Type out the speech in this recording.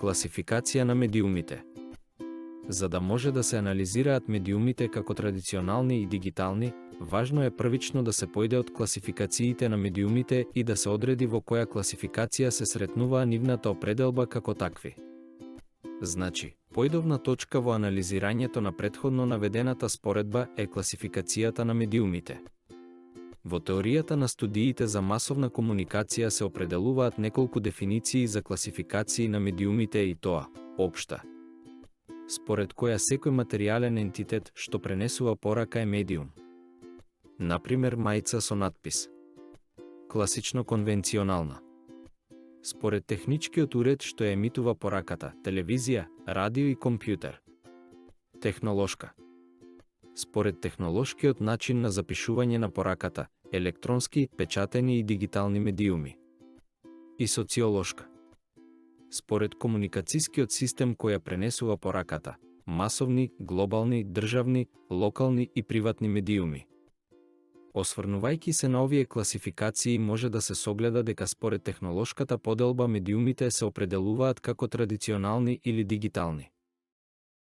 Класификација на медиумите. За да може да се анализираат медиумите како традиционални и дигитални, важно е првично да се појде од класификациите на медиумите и да се одреди во која класификација се сретнуваа нивната определба како такви. Значи, појдовна точка во анализирањето на претходно наведената споредба е класификацијата на медиумите. Во теоријата на студиите за масовна комуникација се определуваат неколку дефиниции за класификации на медиумите и тоа, општа, според која секој материјален ентитет што пренесува порака е медиум. Например, мајца со надпис. Класично конвенционална. Според техничкиот уред што ја емитува пораката, телевизија, радио и компјутер. Технолошка. Според технолошкиот начин на запишување на пораката, електронски, печатени и дигитални медиуми. И социолошка. Според комуникацијскиот систем која пренесува пораката, масовни, глобални, државни, локални и приватни медиуми. Осврнувајќи се на овие класификации може да се согледа дека според технолошката поделба медиумите се определуваат како традиционални или дигитални.